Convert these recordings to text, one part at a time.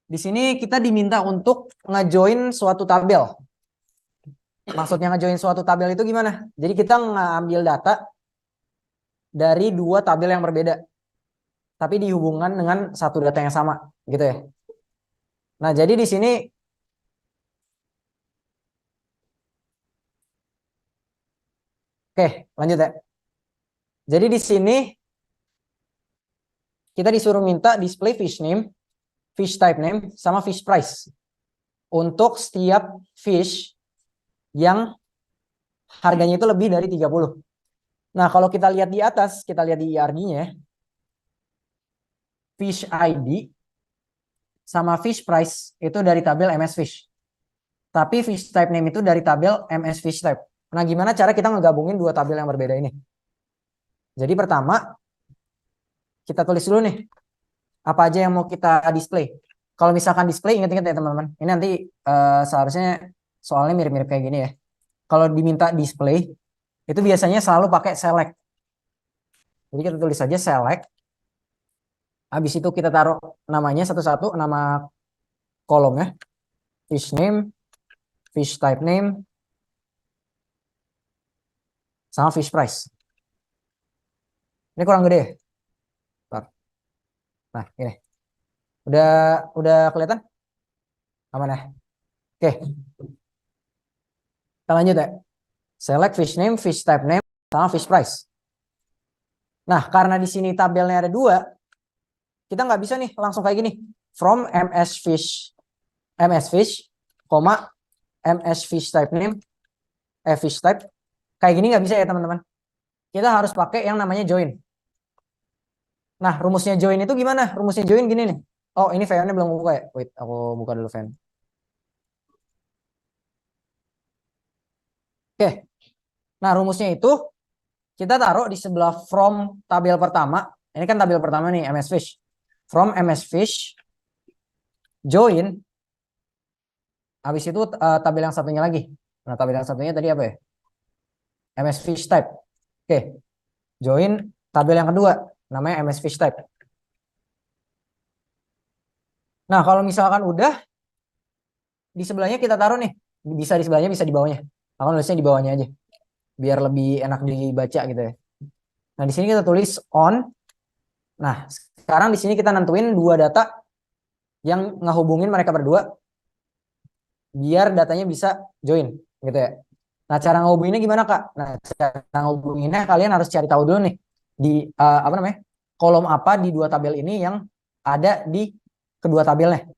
Di sini kita diminta untuk ngejoin suatu tabel. Maksudnya ngejoin suatu tabel itu gimana? Jadi kita ngambil data dari dua tabel yang berbeda, tapi dihubungkan dengan satu data yang sama, gitu ya. Nah, jadi di sini oke, lanjut ya. Jadi di sini kita disuruh minta display fish name, fish type name, sama fish price untuk setiap fish yang harganya itu lebih dari 30. Nah, kalau kita lihat di atas, kita lihat di IRD-nya, fish ID sama fish price itu dari tabel MS Fish. Tapi fish type name itu dari tabel MS Fish type. Nah, gimana cara kita ngegabungin dua tabel yang berbeda ini? Jadi pertama, kita tulis dulu nih, apa aja yang mau kita display. Kalau misalkan display, ingat-ingat ya teman-teman. Ini nanti seharusnya soalnya mirip-mirip kayak gini ya. Kalau diminta display, itu biasanya selalu pakai select. Jadi kita tulis saja select. Habis itu kita taruh namanya satu-satu, nama kolomnya. Fish name, fish type name, sama fish price. Ini kurang gede ya? Nah, ini. Udah kelihatan? Aman ya? Oke. Kita lanjut ya. Select fish name, fish type name, sama fish price. Nah, karena di sini tabelnya ada dua, kita nggak bisa nih langsung kayak gini. From MS fish, MS fish type name, fish type. Kayak gini nggak bisa ya teman-teman. Kita harus pakai yang namanya join. Nah, rumusnya join itu gimana? Rumusnya join gini nih. Oh, ini VN-nya belum buka ya? Wait, aku buka dulu VN. Oke. Nah, rumusnya itu kita taruh di sebelah from tabel pertama. Ini kan tabel pertama nih, MS Fish. From MS Fish, join. Habis itu tabel yang satunya lagi. Nah, tabel yang satunya tadi apa ya? MS Fish type. Oke. Join tabel yang kedua. Namanya MS Fish type. Nah, kalau misalkan udah, di sebelahnya kita taruh nih. Bisa di sebelahnya, bisa di bawahnya. Aku nulisnya di bawahnya aja. Biar lebih enak dibaca gitu ya. Nah, di sini kita tulis on. Nah, sekarang di sini kita nentuin dua data yang ngehubungin mereka berdua biar datanya bisa join gitu ya. Nah, cara ngehubunginnya gimana, Kak? Nah, cara ngehubunginnya kalian harus cari tahu dulu nih di apa namanya? Kolom apa di dua tabel ini yang ada di kedua tabelnya.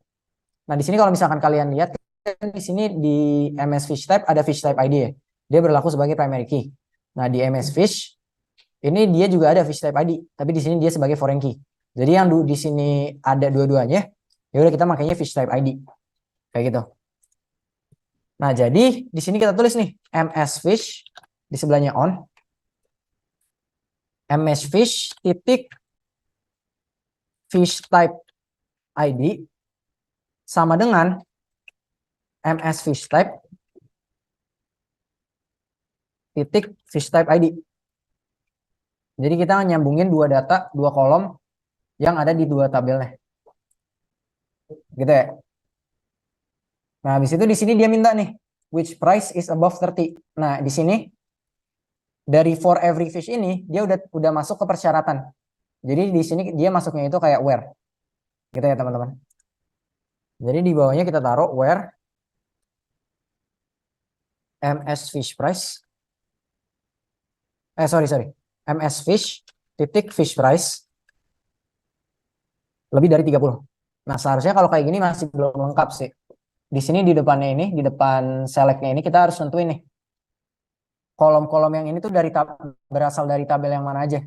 Nah, di sini kalau misalkan kalian lihat di sini di MS Fish Type ada Fish Type ID ya. Dia berlaku sebagai primary key. Nah, di MS Fish ini dia juga ada Fish Type ID, tapi di sini dia sebagai foreign key. Jadi yang di sini ada dua-duanya, ya udah kita makainya Fish Type ID. Kayak gitu. Nah, jadi di sini kita tulis nih MS Fish di sebelahnya on. MS Fish titik Fish Type ID sama dengan MS Fish Type titik Fish Type ID. Jadi kita nyambungin dua data, dua kolom yang ada di dua tabelnya. Gitu ya. Nah, habis itu di sini dia minta nih, which price is above 30. Nah, di sini dari for every fish ini dia udah masuk ke persyaratan. Jadi di sini dia masuknya itu kayak where. Gitu ya, teman-teman. Jadi di bawahnya kita taruh where MS fish price. Sorry. MS fish titik fish price lebih dari 30. Nah, seharusnya kalau kayak gini masih belum lengkap sih. Di sini di depannya ini, di depan selectnya ini kita harus tentuin nih. Kolom-kolom yang ini tuh berasal dari tabel yang mana aja.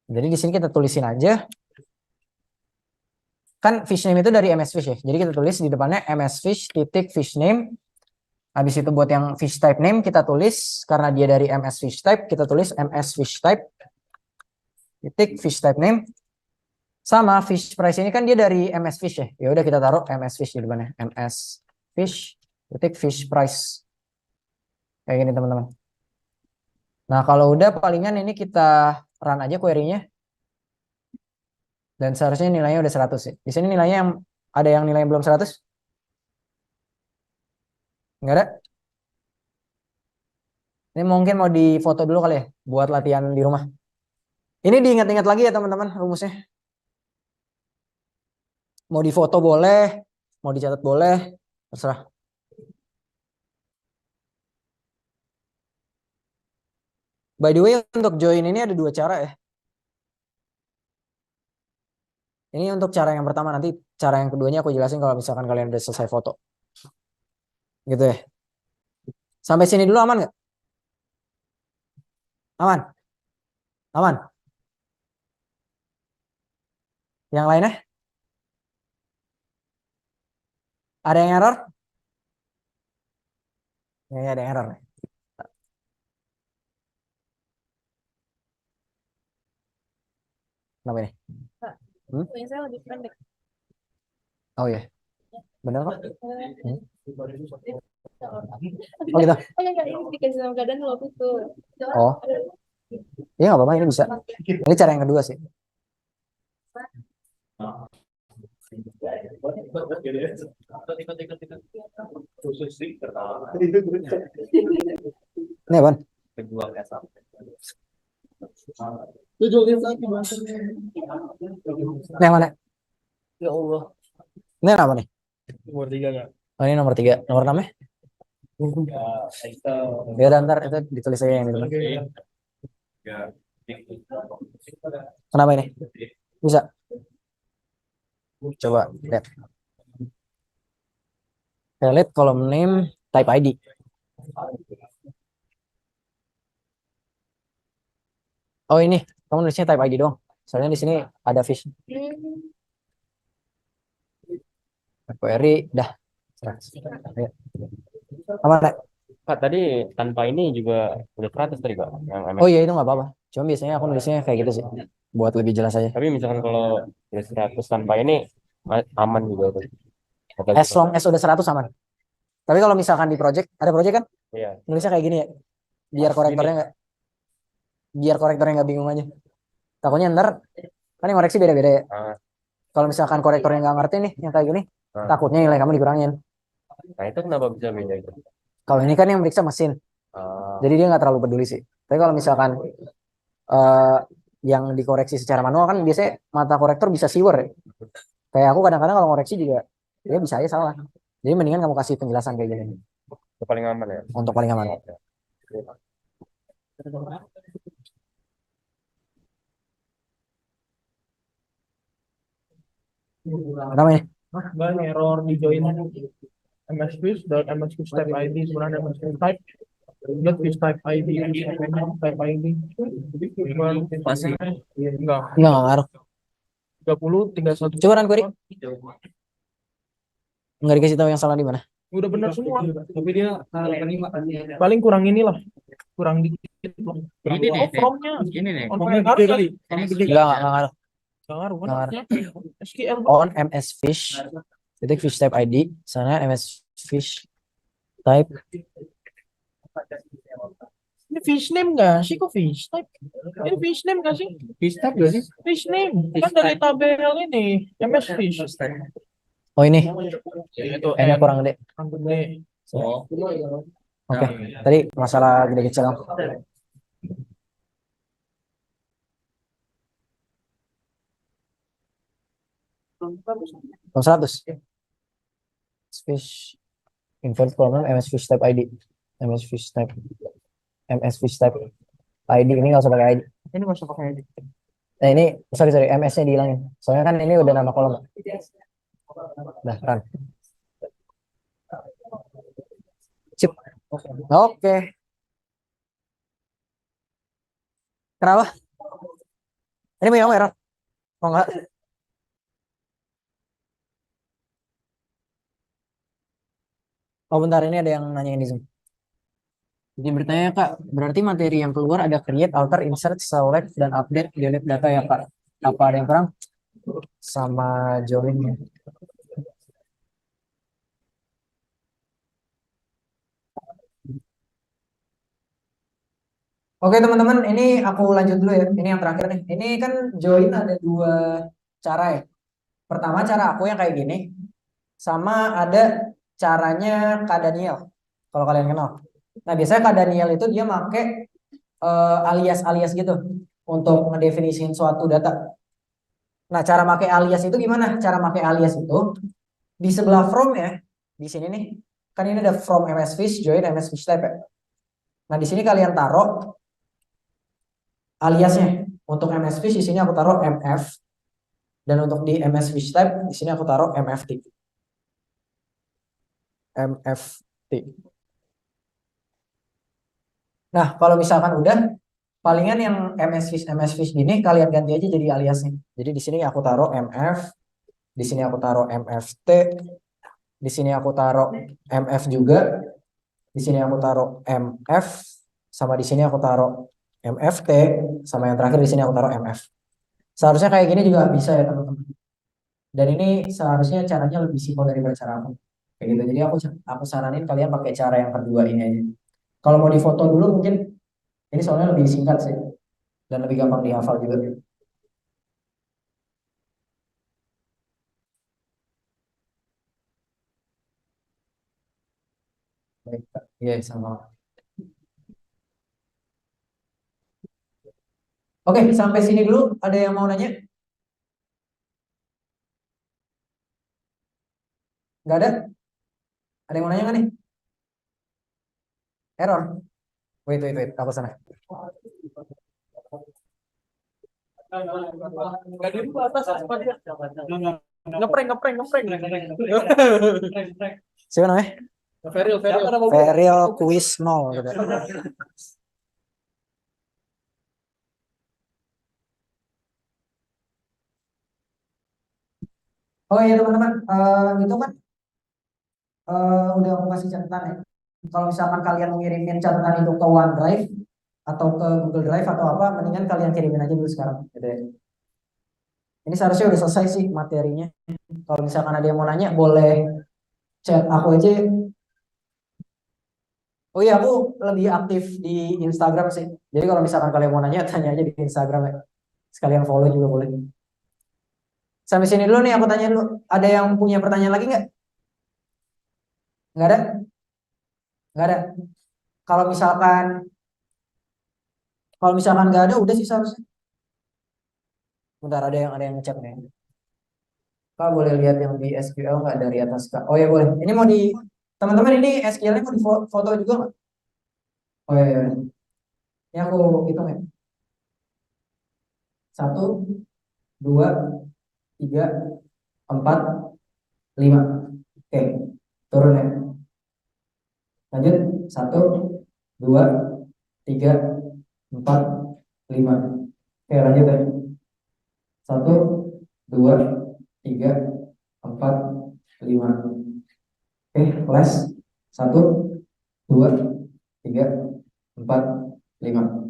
Jadi di sini kita tulisin aja. Kan fish name itu dari MS Fish ya. Jadi kita tulis di depannya MS Fish titik fish name. Habis itu buat yang fish type name kita tulis karena dia dari MS Fish type, kita tulis MS Fish type titik fish type name. Sama fish price ini kan dia dari MS Fish ya. Ya udah kita taruh MS Fish di depannya. MS Fish titik fish price. Kayak gini teman-teman. Nah, kalau udah palingan ini kita run aja query-nya. Dan seharusnya nilainya udah 100 sih. Di sini nilainya yang Ada yang nilainya belum 100? Nggak ada? Ini mungkin mau difoto dulu kali ya, buat latihan di rumah. Ini diingat-ingat lagi ya teman-teman rumusnya. Mau difoto boleh, mau dicatat boleh, terserah. By the way, untuk join ini ada dua cara ya. Ini untuk cara yang pertama, nanti cara yang keduanya aku jelasin kalau misalkan kalian udah selesai foto. Gitu ya. Sampai sini dulu aman nggak? Aman? Aman? Yang lainnya? Ada yang error? Ya, ada yang error. Kenapa ini? Hmm? Saya lebih pendek. Oh iya, bener kok. Hmm? Oh gitu. Oh ya, ini dikasih sama keadaan waktu itu. Oh, ya nggak apa-apa, ini bisa. Ini cara yang kedua sih. Ini apa? Ini yang mana? Ya Allah. Ini apa nih? Nomor 3 nggak? Oh, ini nomor 3. Nomor 6 ya? Ya udah, ntar itu ditulis aja yang itu. Kenapa ini? Bisa? Coba lihat. Lihat kolom name, type ID. Oh ini, kamu nulisnya type ID dong. Soalnya di sini ada fish. Query, dah. Ya. Aman, Rek? Pak, tadi tanpa ini juga udah 100 tadi, Pak. Yang MS. Oh iya, itu nggak apa-apa. Cuma biasanya aku nulisnya kayak gitu sih. Buat lebih jelas aja. Tapi misalkan kalau udah 100 tanpa ini aman juga tuh. Atau As gimana? long as udah 100 aman. Tapi kalau misalkan di project, ada project kan? Iya. Nulisnya kayak gini ya. Biar korektornya nggak bingung aja. Takutnya ntar kan yang koreksi beda-beda ya. Ah, Kalau misalkan korektornya nggak ngerti nih yang kayak gini, ah. takutnya nilai kamu dikurangin. Nah, itu kenapa bisa beda itu? Kalau ini kan yang meriksa mesin, Ah, jadi dia nggak terlalu peduli sih. Tapi kalau misalkan eh, yang dikoreksi secara manual kan biasanya mata korektor bisa siwer ya. Kayak aku kadang-kadang kalau koreksi juga dia bisa aja salah. Jadi mendingan kamu kasih penjelasan kayak gini itu paling aman ya. untuk paling aman. Kenapa ini? Bang, error di join MS Fish dan MS Fish type ID sebenarnya MS Fish type not Fish type ID type ID masih enggak Enggak ngaruh. 30 tinggal satu. Coba run query. Nggak dikasih tahu yang salah di mana. Udah benar semua tapi dia paling kurang inilah kurang dikit loh. Ini nih, Oh, from-nya ini nih. on-nya gede kali. Enggak ngaruh. Nggak ngaruh kan? Nggak ngaruh. SQL On MS Fish, titik fish type ID, sana MS Fish type. ini fish name nggak sih kok fish type ini fish name nggak sih Fish type gak sih? fish name kan dari tabel ini MS Fish Oh ini, itu ini kurang gede. kurang gede. Oke, tadi masalah gede kecil. Nomor 100. Fish invert problem MS Fish type ID. MS Fish type ID ini nggak usah pakai ID. Ini nggak usah pakai ini. Nah ini sorry MS-nya dihilangin. Soalnya kan ini udah nama kolom. Nah, run. Sip. Oke. Kenapa? Ini memang error. Oh enggak. Oh bentar, ini ada yang nanyain di Zoom. Jadi bertanya Kak, berarti materi yang keluar ada create, alter, insert, select, dan update, delete data ya Kak? Apa ada yang kurang? Sama join. Oke teman-teman, ini aku lanjut dulu ya. Ini yang terakhir nih. Ini kan join ada dua cara ya. Pertama cara aku yang kayak gini. sama ada caranya Kak Daniel. Kalau kalian kenal. Nah, biasanya Kak Daniel itu dia make alias-alias gitu untuk ngedefinisiin suatu data. Nah, cara pakai alias itu gimana? Cara pakai alias itu di sebelah from ya, di sini nih, kan ini ada from MS Fish, join MS Fish Type ya. Nah, di sini kalian taruh aliasnya. Untuk MS Fish di sini aku taruh MF, dan untuk di MS Fish Type di sini aku taruh MFT. MFT. Nah, kalau misalkan udah, palingan yang MS Fish gini kalian ganti aja jadi aliasnya. Jadi di sini aku taruh MF, di sini aku taruh MFT, di sini aku taruh MF juga, di sini aku taruh MF, sama di sini aku taruh MFT, sama yang terakhir di sini aku taruh MF. Seharusnya kayak gini juga bisa ya teman-teman. Dan ini seharusnya caranya lebih simpel daripada cara aku. Kayak gitu. Jadi aku saranin kalian pakai cara yang kedua ini aja. Kalau mau difoto dulu mungkin ini soalnya lebih singkat sih dan lebih gampang dihafal juga. Baik, Kak. Iya, sama. Oke, sampai sini dulu. Ada yang mau nanya? Nggak ada? Ada yang mau nanya nggak nih? Error. Wait, wait, wait. Aku sana. Nggak di atas apa dia? Ngeprank, ngeprank, ngeprank. Siapa namanya? Feril, Feril. Feril Quiz 0 gitu. Oh iya teman-teman, itu kan udah aku kasih catatan ya. Kalau misalkan kalian mau ngirimin catatan itu ke OneDrive atau ke Google Drive atau apa, mendingan kalian kirimin aja dulu sekarang. Gitu ya. Ini seharusnya udah selesai sih materinya. Kalau misalkan ada yang mau nanya, boleh chat aku aja. Oh iya, aku lebih aktif di Instagram sih. Jadi kalau misalkan kalian mau nanya, tanya aja di Instagram ya. Sekalian follow juga boleh. Sampai sini dulu nih, aku tanya dulu. Ada yang punya pertanyaan lagi nggak? Nggak ada? Nggak ada. Kalau misalkan kalau misalkan nggak ada, udah sih seharusnya. Bentar, ada yang ngechat nih. Kak boleh lihat yang di SQL nggak dari atas Kak? Oh ya boleh. Ini mau di teman-teman ini SQL-nya mau di foto juga nggak? Oh ya, ya. Ini aku hitung ya. Satu, dua, tiga, empat, lima. Oke, turun ya. Lanjut. Satu, dua, tiga, empat, lima. Oke, lanjut ya. Satu, dua, tiga, empat, lima. Oke, kelas. Satu, dua, tiga, empat, lima.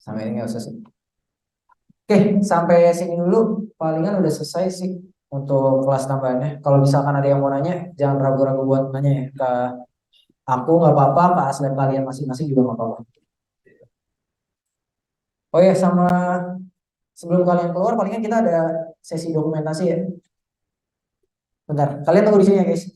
Sama ini nggak usah sih. Oke, sampai sini dulu. Palingan udah selesai sih untuk kelas tambahannya. Kalau misalkan ada yang mau nanya, jangan ragu-ragu buat nanya ya. Ke aku nggak apa-apa, ke Aslem kalian masing-masing juga nggak apa-apa. Oh ya, sama sebelum kalian keluar, palingan kita ada sesi dokumentasi ya. Bentar, kalian tunggu di sini ya guys.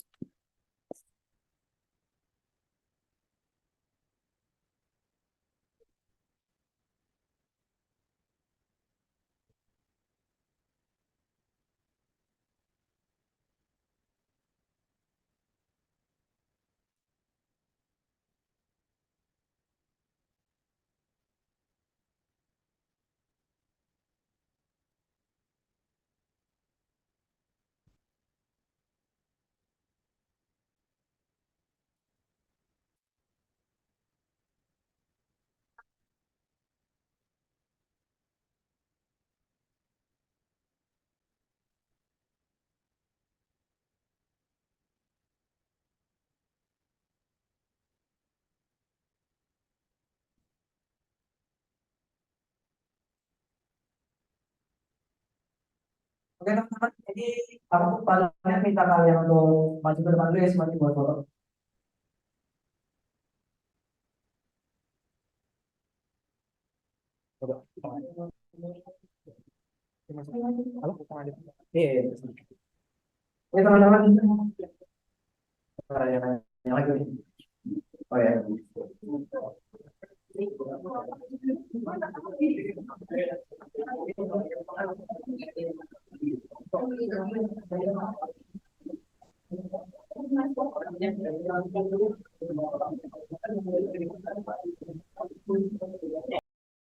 Oke teman-teman, jadi aku paling minta kalian untuk maju ke depan dulu ya semuanya buat foto. Coba. Halo? Iya, iya, iya. Ya teman-teman. Yang lagi nih. Oh ya.